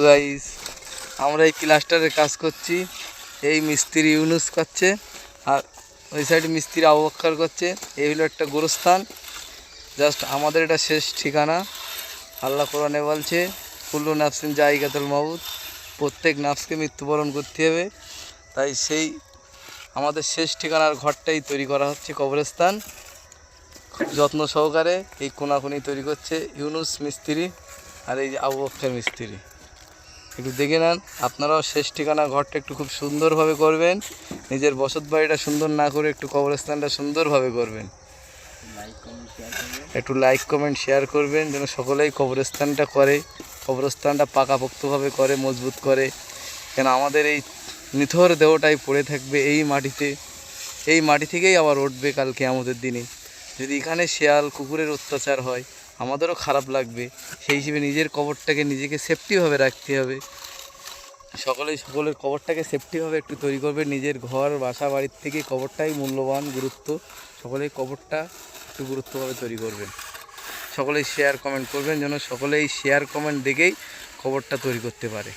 Guys, আমরা এই প্লাস্টারের কাজ করছি। এই মিস্ত্রি ইউনুস করছে আর ওই সাইডে মিস্ত্রি আবু বক্কর করছে। এই হলো একটা গোরস্থান। জাস্ট আমাদের এটা শেষ ঠিকানা। আল্লাহ কোরআনে বলছে কুল্লু নাফসিন জায়গাতুল মাউত, প্রত্যেক নাফসকে মৃত্যুবরণ করতে হবে। তাই সেই আমাদের শেষ ঠিকানার ঘরটাই তৈরি করা হচ্ছে, কবরস্থান। খুব যত্ন সহকারে এই কোনাকুনি তৈরি করছে ইউনুস মিস্ত্রি আর এই আবু বক্কর মিস্ত্রি। একটু দেখে নেন আপনারাও শেষ ঠিকানা ঘরটা একটু খুব সুন্দরভাবে করবেন। নিজের বসত বাড়িটা সুন্দর না করে একটু কবরস্থানটা সুন্দরভাবে করবেন। একটু লাইক কমেন্ট শেয়ার করবেন যেন সকলেই কবরস্থানটা করে, কবরস্থানটা পাকাপোক্তভাবে করে, মজবুত করে। কেন আমাদের এই নিথর দেহটাই পড়ে থাকবে এই মাটিতে, এই মাটি থেকেই আবার উঠবে কাল কিয়ামতের দিনে। যদি এখানে শেয়াল কুকুরের অত্যাচার হয় আমাদেরও খারাপ লাগবে। সেই হিসেবে নিজের কবরটাকে নিজেকে সেফটিভাবে রাখতে হবে। সকলের কবরটাকে সেফটিভাবে একটু তৈরি করবে। নিজের ঘর বাসা বাড়ির থেকে কবরটাই মূল্যবান, গুরুত্ব। সকলেই কবরটা একটু গুরুত্বভাবে তৈরি করবেন। সকলেই শেয়ার কমেন্ট করবেন যেন সকলেই শেয়ার কমেন্ট দেখেই কবরটা তৈরি করতে পারে।